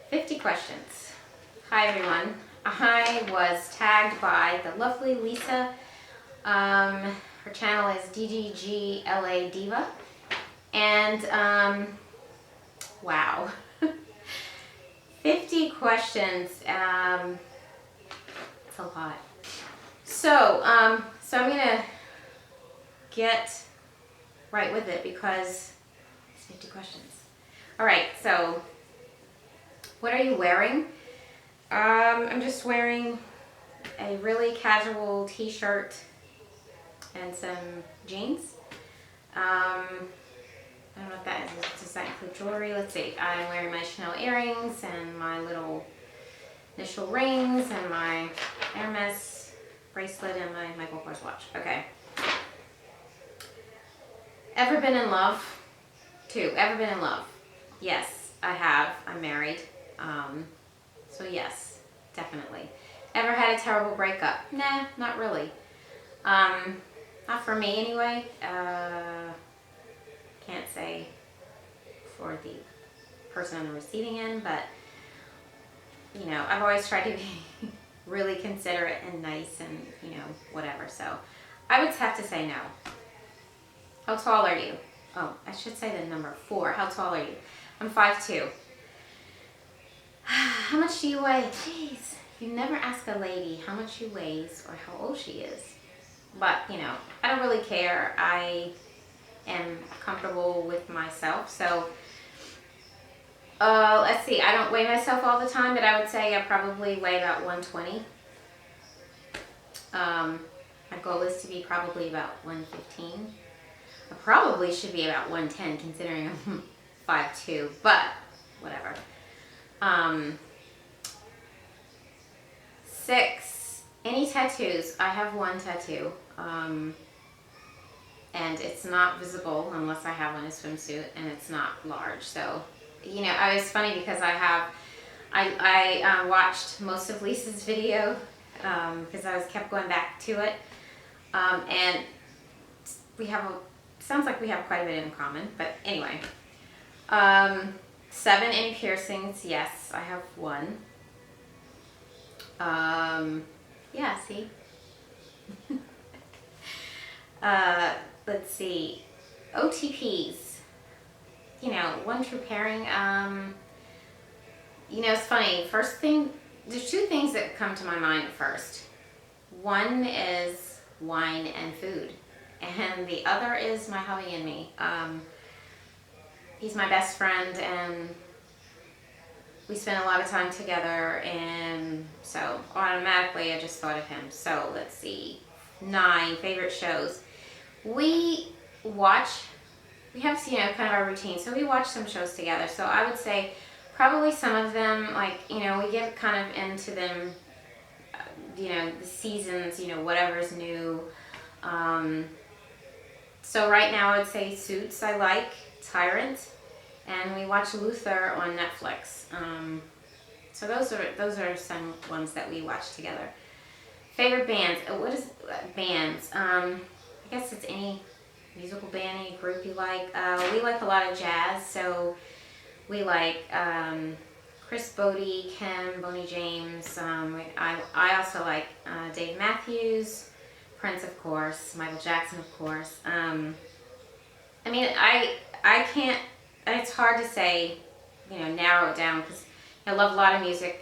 50 questions. Hi everyone. I was tagged by the lovely Lisa. Her channel is DGGLA Diva. And wow. 50 questions. It's a lot. So I'm gonna get right with it because it's 50 questions. All right, so what are you wearing? I'm just wearing a really casual t-shirt and some jeans. I don't know if that is, does that include jewelry? Let's see. I'm wearing my Chanel earrings and my little initial rings and my Hermes bracelet and my Michael Kors watch. Okay. Ever been in love? 2. Ever been in love? Yes, I have. I'm married. So yes, definitely. Ever had a terrible breakup? Nah, not really. Not for me anyway. Can't say for the person on the receiving end, but you know, I've always tried to be really considerate and nice and, you know, whatever. So I would have to say no. How tall are you? Oh, I should say the number 4. How tall are you? I'm 5'2". How much do you weigh? Jeez, you never ask a lady how much she weighs or how old she is. But, you know, I don't really care. I am comfortable with myself. So, let's see. I don't weigh myself all the time, but I would say I probably weigh about 120. My goal is to be probably about 115. I probably should be about 110 considering I'm 5'2", but whatever. 6, any tattoos? I have 1 tattoo, and it's not visible unless I have on a swimsuit, and it's not large. So, you know, I was funny because I watched most of Lisa's video because I kept going back to it, and sounds like we have quite a bit in common, but anyway. 7, any piercings? Yes, I have 1. Yeah, see? Let's see. OTPs. You know, 1 true pairing. You know, it's funny. First thing, there's 2 things that come to my mind at first. One is wine and food. And the other is my hubby and me. He's my best friend and we spend a lot of time together, and so automatically I just thought of him. So let's see. 9, favorite shows. We have, you know, kind of our routine. So we watch some shows together. So I would say probably some of them, like, you know, we get kind of into them, you know, the seasons, you know, whatever's new. So right now I would say Suits I like, Tyrant, and we watch Luther on Netflix. So those are some ones that we watch together. Favorite bands? What is bands? I guess it's any musical band, any group you like. We like a lot of jazz, so we like Chris Bodie, Kim, Boney James. I also like Dave Matthews, Prince, of course, Michael Jackson, of course. I mean, I can't. It's hard to say, you know, narrow it down because I love a lot of music.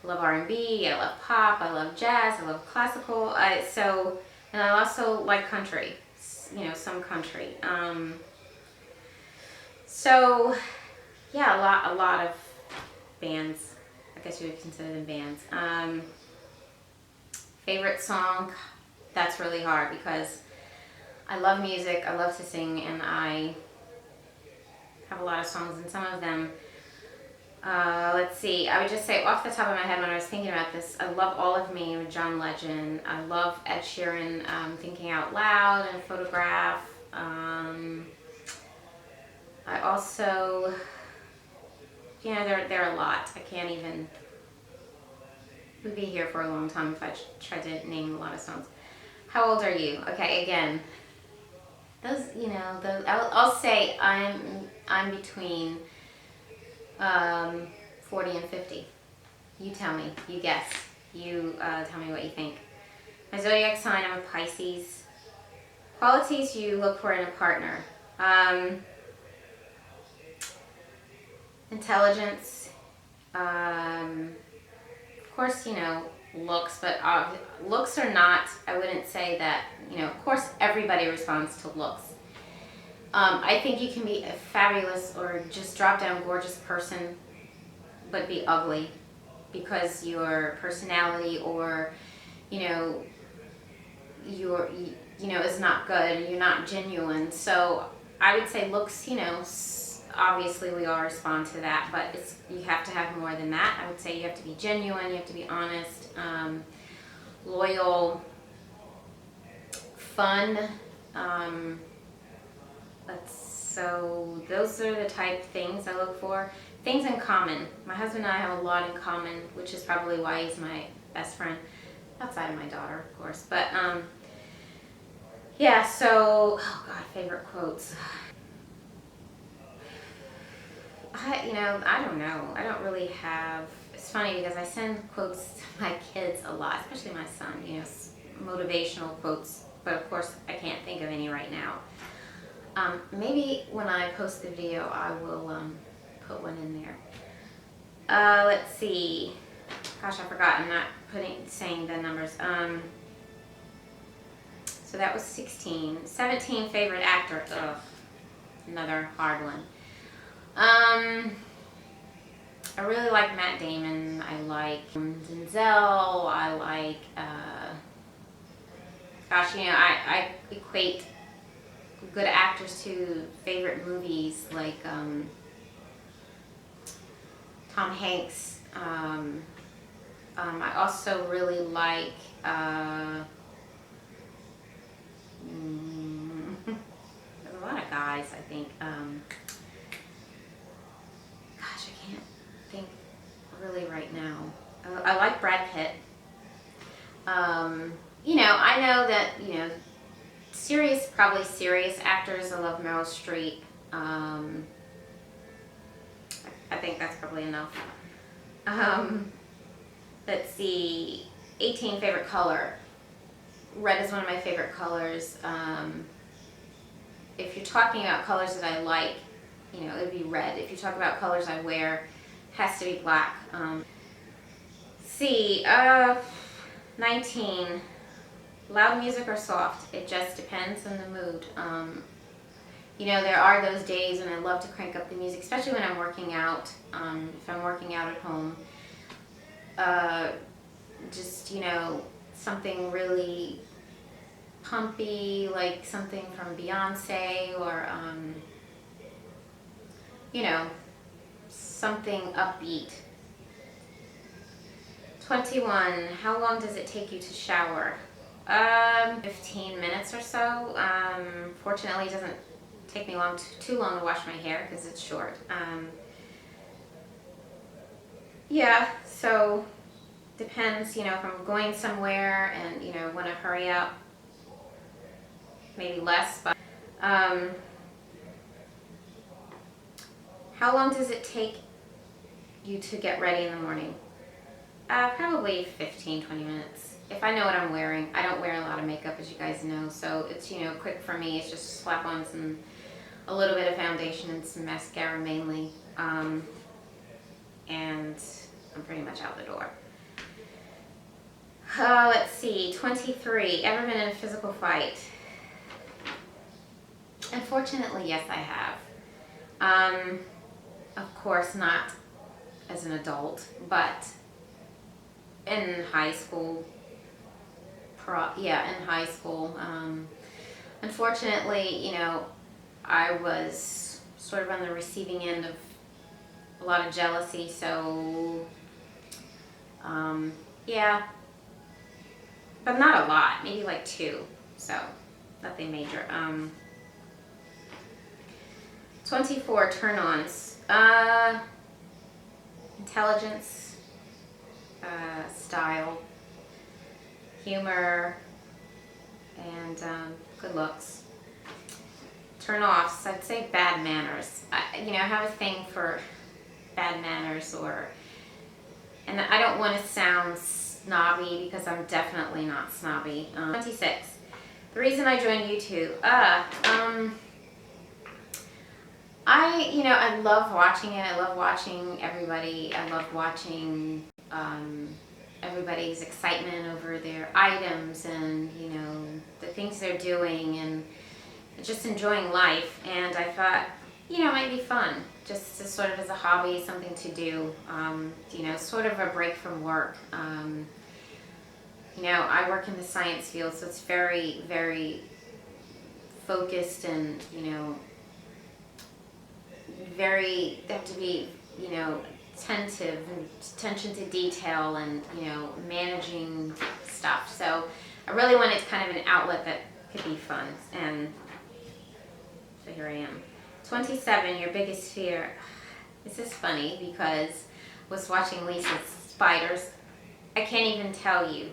I love R&B, I love pop, I love jazz, I love classical. And I also like country, you know, some country. So yeah, a lot of bands. I guess you would consider them bands. Favorite song? That's really hard because I love music, I love to sing, and I have a lot of songs, and some of them, let's see, I would just say off the top of my head when I was thinking about this, I love All of Me with John Legend. I love Ed Sheeran, Thinking Out Loud and Photograph. I also, you know, there are a lot. I can't even, we'd be here for a long time if I tried to name a lot of songs. How old are you? Okay, again, those, you know, those, I'll say I'm between 40 and 50. You tell me. You guess. You tell me what you think. My zodiac sign, I'm a Pisces. Qualities you look for in a partner. Intelligence. Of course, you know, looks, but looks are not, I wouldn't say that, you know, of course everybody responds to looks. I think you can be a fabulous or just drop down gorgeous person, but be ugly because your personality or, you know, is not good. You're not genuine. So I would say looks, you know, obviously we all respond to that, but you have to have more than that. I would say you have to be genuine. You have to be honest, loyal, fun. So those are the type of things I look for. Things in common. My husband and I have a lot in common, which is probably why he's my best friend, outside of my daughter, of course. But yeah. So, oh God, favorite quotes. I don't know. I don't really have. It's funny because I send quotes to my kids a lot, especially my son. You know, motivational quotes. But of course, I can't think of any right now. Maybe when I post the video, I will put one in there. Let's see. Gosh, I forgot. I'm not saying the numbers. So that was 16. 17, favorite actor. Ugh, another hard one. I really like Matt Damon. I like Denzel. I like, gosh, you know, I equate good actors to favorite movies, like Tom Hanks. I also really like there's a lot of guys, I think. Gosh, I can't think really right now. I like Brad Pitt. You know, I know that, you know, probably serious actors. I love Meryl Streep. I think that's probably enough. Let's see, 18, favorite color. Red is one of my favorite colors. If you're talking about colors that I like, you know, it would be red. If you talk about colors I wear, it has to be black. 19, loud music or soft. It just depends on the mood. You know, there are those days when I love to crank up the music, especially when I'm working out. If I'm working out at home, just, you know, something really pumpy, like something from Beyonce, or you know, something upbeat. 21, how long does it take you to shower? 15 minutes or so. Fortunately, it doesn't take me too long to wash my hair because it's short. Yeah, so depends, you know, if I'm going somewhere and, you know, want to hurry up, maybe less. But how long does it take you to get ready in the morning? Probably 15, 20 minutes. If I know what I'm wearing. I don't wear a lot of makeup, as you guys know, so it's, you know, quick for me. It's just slap on a little bit of foundation and some mascara mainly, and I'm pretty much out the door. Let's see, 23, ever been in a physical fight? Unfortunately, yes, I have. Of course, not as an adult, but in high school. In high school. Unfortunately, you know, I was sort of on the receiving end of a lot of jealousy, so yeah, but not a lot, maybe like 2, so nothing major. 24, turn-ons. Intelligence, style, humor, and good looks. Turn-offs, I'd say bad manners. You know, I have a thing for bad manners, or, and I don't want to sound snobby because I'm definitely not snobby. 26. The reason I joined YouTube, I love watching it. I love watching everybody. I love watching everybody's excitement over their items and, the things they're doing, and just enjoying life. And I thought, it might be fun just to sort of as a hobby, something to do, sort of a break from work. I work in the science field, so it's very, very focused and, they have to be, attentive and attention to detail and, managing stuff. So I really wanted kind of an outlet that could be fun. And so here I am. 27, your biggest fear. This is funny because I was watching Lisa's spiders. I can't even tell you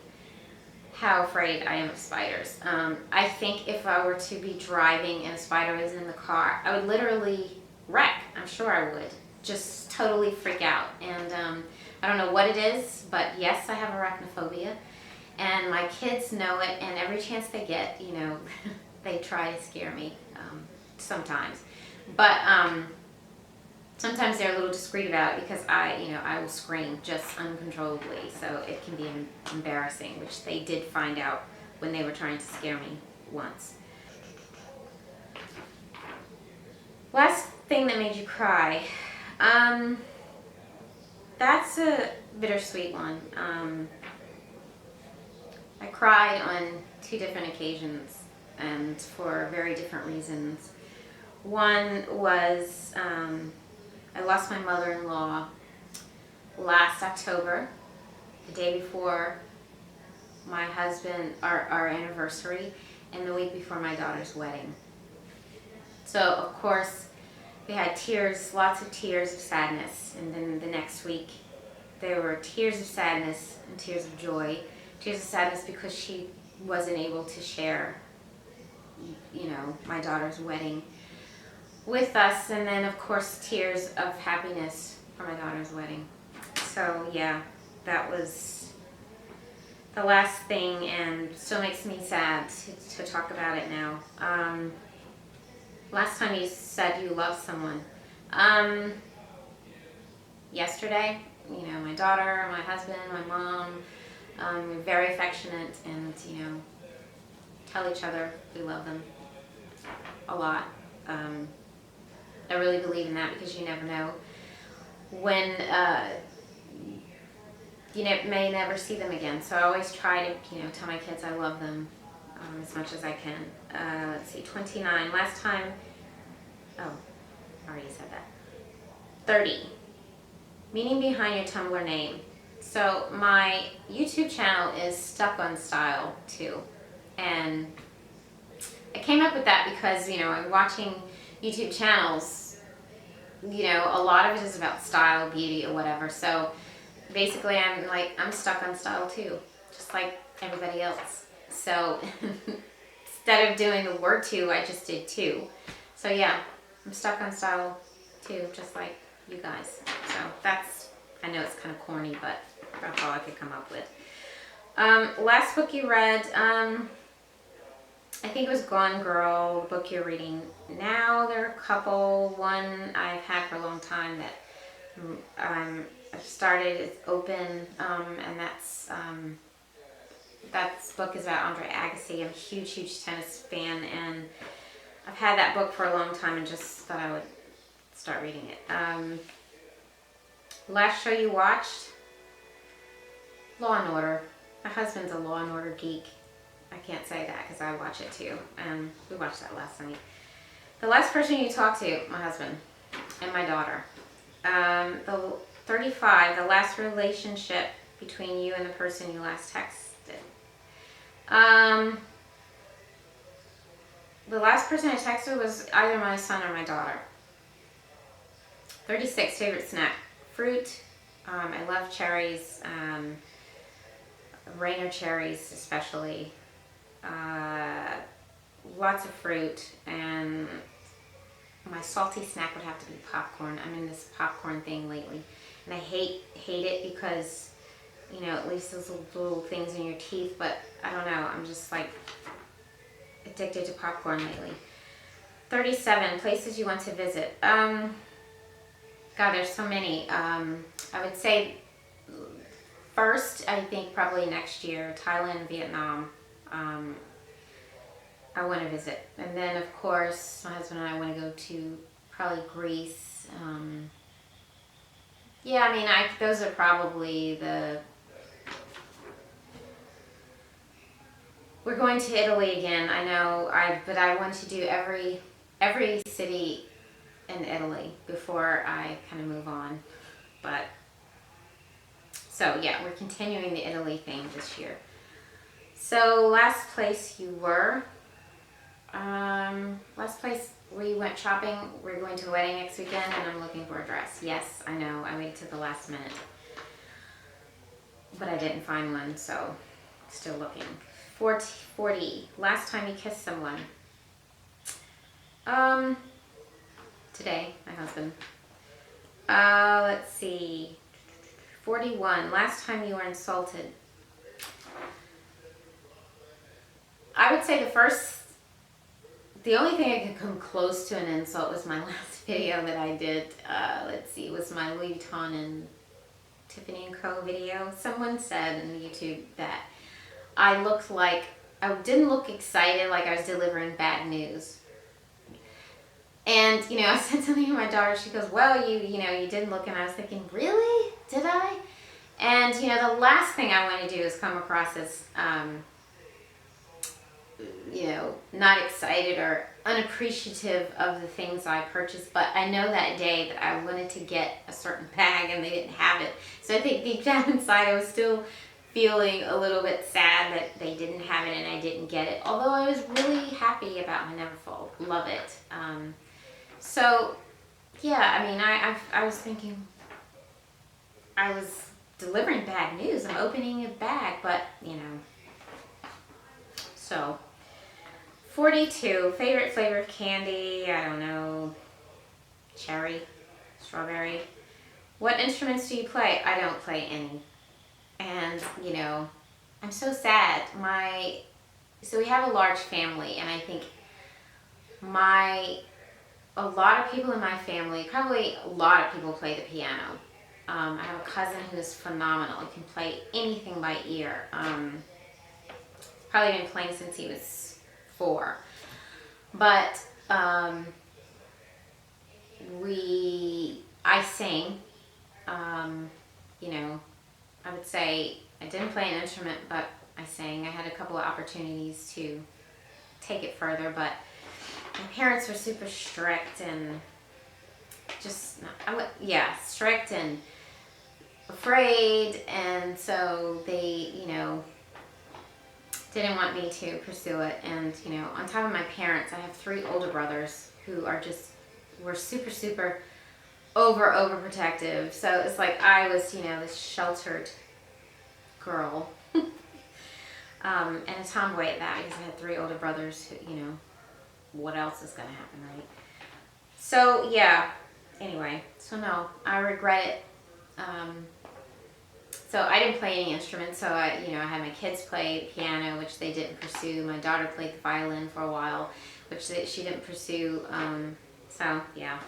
how afraid I am of spiders. I think if I were to be driving and a spider was in the car, I would literally wreck. I'm sure I would. Just totally freak out. And I don't know what it is, but yes, I have arachnophobia. And my kids know it, and every chance they get, they try to scare me sometimes. But sometimes they're a little discreet about it because I will scream just uncontrollably. So it can be embarrassing, which they did find out when they were trying to scare me once. Last thing that made you cry. That's a bittersweet one. I cried on 2 different occasions and for very different reasons. One was I lost my mother-in-law last October, the day before my husband, our anniversary, and the week before my daughter's wedding. So of course we had tears, lots of tears of sadness, and then the next week there were tears of sadness and tears of joy. Tears of sadness because she wasn't able to share, my daughter's wedding with us, and then of course tears of happiness for my daughter's wedding. So yeah, that was the last thing, and still makes me sad to talk about it now. Last time you said you loved someone. Yesterday, my daughter, my husband, my mom, we're very affectionate, and tell each other we love them a lot. I really believe in that because you never know when you may never see them again. So I always try to tell my kids I love them as much as I can. Let's see, 29. Last time, I already said that. 30. Meaning behind your Tumblr name. So my YouTube channel is Stuck on Style too, and I came up with that because I'm watching YouTube channels. A lot of it is about style, beauty, or whatever. So basically, I'm stuck on style too, just like everybody else. So instead of doing the word "to," I just did "to." So yeah, I'm stuck on style too, just like you guys. So that's, I know it's kind of corny, but that's all I could come up with. Last book you read, I think it was Gone Girl, the book you're reading now. There are a couple. One I've had for a long time that I've started, it's open, and that book is about Andre Agassi. I'm a huge tennis fan, and I've had that book for a long time and just thought I would start reading it. Last show you watched? Law and Order. My husband's a Law and Order geek. I can't say that because I watch it too. We watched that last night. The last person you talked to, my husband and my daughter. The 35, the last relationship between you and the person you last texted. The last person I texted was either my son or my daughter. 36, favorite snack. Fruit. I love cherries. Rainer cherries especially. Lots of fruit, and my salty snack would have to be popcorn. I'm in this popcorn thing lately, and I hate it because, you know, it leaves those little things in your teeth. But I don't know. I'm just like addicted to popcorn lately. 37 places you want to visit. God, there's so many. I would say first, I think probably next year, Thailand, Vietnam. I want to visit. And then, of course, my husband and I want to go to probably Greece. Yeah, I mean, those are probably the... We're going to Italy again. I know, but I want to do every city in Italy before I kind of move on. But, so yeah, we're continuing the Italy thing this year. So, last place you were... last place where you went shopping, we're going to a wedding next weekend and I'm looking for a dress. Yes, I know, I waited to the last minute. But I didn't find one, so still looking. 40, last time you kissed someone. Today, my husband. Let's see. 41, last time you were insulted. I would say the only thing I could come close to an insult was my last video that I did. Let's see, it was my Louis Vuitton and Tiffany & Co. video. Someone said in YouTube that I didn't look excited, like I was delivering bad news. And, you know, I said something to my daughter. She goes, well, you didn't look. And I was thinking, really? Did I? And, you know, the last thing I want to do is come across as... you know, not excited or unappreciative of the things I purchased, but I know that day that I wanted to get a certain bag and they didn't have it. So I think deep down inside I was still feeling a little bit sad that they didn't have it and I didn't get it. Although I was really happy about my Neverfull. Love it. So, yeah, I mean, I was thinking I was delivering bad news. I'm opening a bag, but, you know. So... 42, favorite flavor of candy, I don't know, cherry, strawberry. What instruments do you play? I don't play any. And, you know, I'm so sad. So we have a large family, and I think a lot of people in my family, probably a lot of people play the piano. I have a cousin who is phenomenal. He can play anything by ear. Probably been playing since he was 4. But I sing. You know, I would say I didn't play an instrument, but I sang. I had a couple of opportunities to take it further, but my parents were super strict and strict and afraid, and so they, you know, didn't want me to pursue it. And, you know, on top of my parents, I have 3 older brothers who were super, super overprotective. So it's like I was, you know, this sheltered girl. And a tomboy at that, because I had 3 older brothers who, you know, what else is going to happen, right? So, yeah. Anyway, so no, I regret it. So I didn't play any instruments, so I had my kids play the piano, which they didn't pursue. My daughter played the violin for a while, which she didn't pursue. So yeah,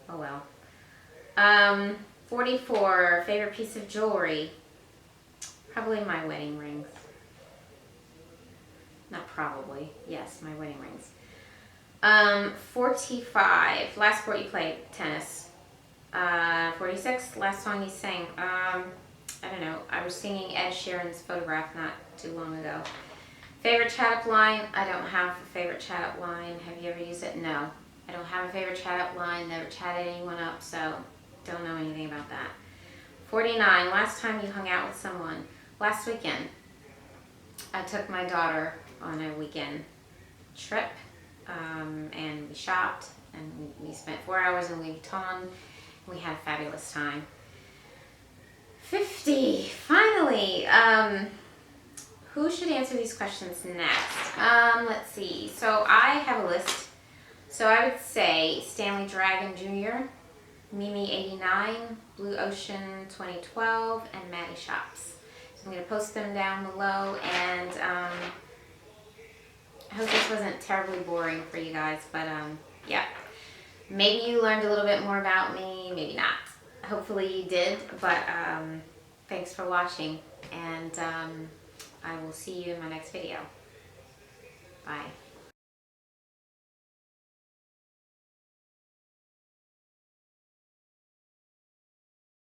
oh well. 44, favorite piece of jewelry. Probably my wedding rings. Not probably, yes, my wedding rings. 45, last sport you played, tennis. 46, last song you sang. I don't know, I was singing Ed Sheeran's Photograph not too long ago. Favorite chat up line? I don't have a favorite chat up line. Have you ever used it? No. I don't have a favorite chat up line, never chatted anyone up, so don't know anything about that. 49, last time you hung out with someone. Last weekend. I took my daughter on a weekend trip, and we shopped, and we spent 4 hours in Louis Vuitton. We had a fabulous time. 50, finally. Who should answer these questions next? Let's see. So I have a list So I would say Stanlydragonjr, Mimi89, Blue Ocean 2012, and maddieshops. So I'm going to post them down below, and I hope this wasn't terribly boring for you guys, but yeah. Maybe you learned a little bit more about me, maybe not. Hopefully you did, but thanks for watching, and I will see you in my next video. Bye.